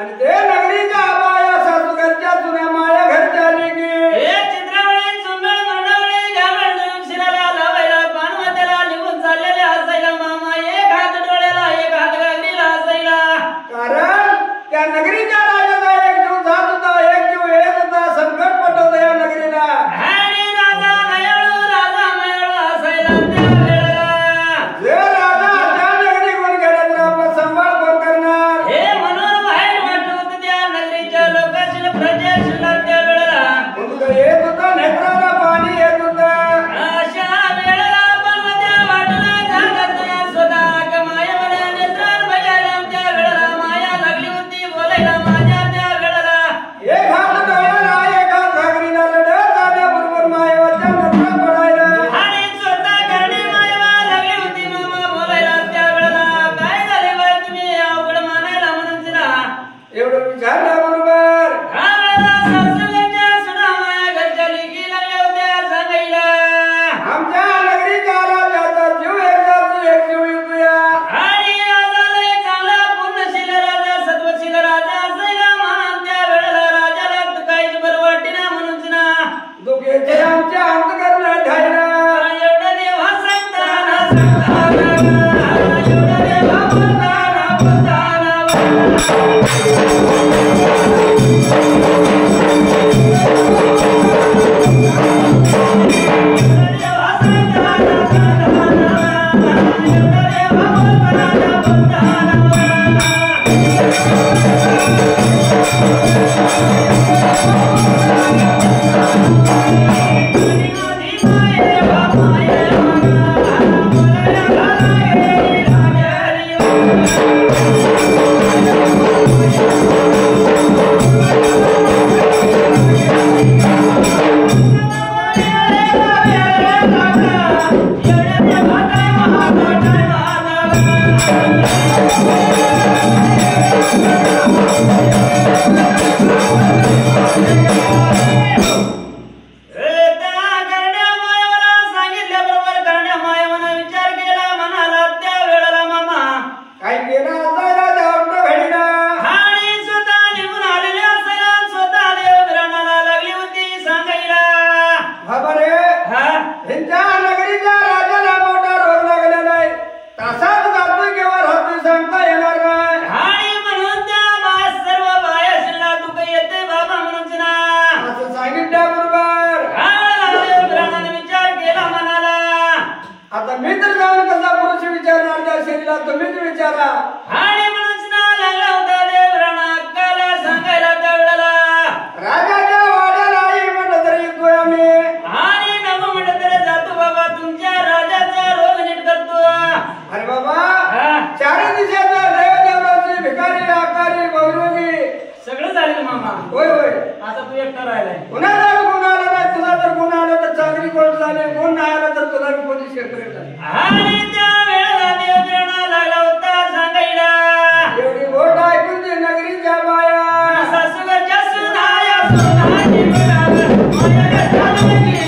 आणि ते नगरीच्या आबाया सासू घरच्या जुन्या माया घरच्या लेकी हे चित्रवळी चुंबळ मंडवळी गावळ शिराला लावायला पानवत्याला निघून चाललेले असायला मामा एक हात डोळ्याला एक हात गागरीला असायला कारण त्या नगरीच्या राजाचा एक जीव जात होता एक जीव येत होता संकट पटवत या नगरीला आणि राजा मयाळू असायला त्या वेळेला जे राजा त्या नगरी कोण गेला तर आपला सांभाळ कोण करणार हे म्हणून वाईट वाटत त्या नगरीच्या लोकांची प्रजेला त्या वेळेला म्हणून येत होता नेत्राला पाणी येत होतं अशा वेळेला पण त्या वाटला जागत स्वतः कमाया मला नेत्रान बघायला त्या वेळेला माया लागली होती बोलायला माझ्या त्या वेळेला एक हात डोळ्याला एक हात घागरीला लढत जाण्याबरोबर मायवाच्या नजरा पडायला आणि स्वतः करणे मायवा लागली होती मामा बोलायला त्या वेळेला काय झाले बाय तुम्ही अवघड मानायला म्हणून ना एवढं विचारल्याबरोबर हा वेळेला सासूच्या सुना माया घरच्या लेकी लागल्या होत्या सांगायला आमच्या नगरीच्या राजाचा जीव एक जातो एक जीव येतोया आणि राजाला एक चांगला पूर्णशील राजा सत्वशील राजा असायला म्हणून त्या वेळेला राजाला काहीच बरं वाटेना म्हणून ना दुखेचे आमच्या अंतकरण ढायला एवढं देवा सांगताना एवढं देवा बोलताना सांगितल्याबरोबर करण्या मायवाना विचार केला म्हणाला त्या वेळेला मामा काय केलं असायला जावट घडीला आणि स्वतः निघून आलेले असायला स्वतः देवघराणाला लागली होती सांगायला बाबा रे हा त्यांच्या नगरीच्या राजाला मोठा रोग लागला नाही तसाच जातोय केव्हा राहतोय सांगता येणार नाही आणि म्हणून त्या बाया सर्व बाया शिल्ला दुःख येते बाबा म्हणून ना असं सांगितल्याबरोबर देवघराणाने विचार केला म्हणाला आता मी तर जाऊन कसा पुरुष विचारणार त्या शरीराला तुम्हीच विचारा आणि म्हणून ना लागला होता देवघराणा अक्काला सांगायला त्या वेळेला राजाच्या वाड्याला आई म्हणलं तरी येतोय आम्ही आणि नको म्हटलं तरी जातो बाबा तुमच्या राजाचा रोग नीट करतो अरे बाबा हा. चारही दिशेचा देव देवराची भिकारी आकारी बहुरोगी सगळं झालं मामा होय होय आता तू एकटा राहिलाय कुणाला गुण आला नाही तुला तर गुण आला तर चांगली गोष्ट झाली गुण नाही आला तर तुला कोणी शेकडे झाली आणि त्या वेळेला देवघराणा लागला होता सांगायला एवढी गोष्ट ऐकून ती नगरीच्या बाया सासूच्या सुनाया सुनाची बरोबर माझ्या घरच्या लेकी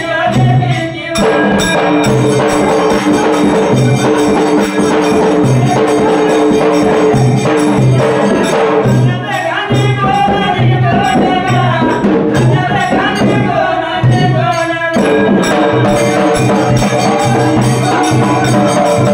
Thank you.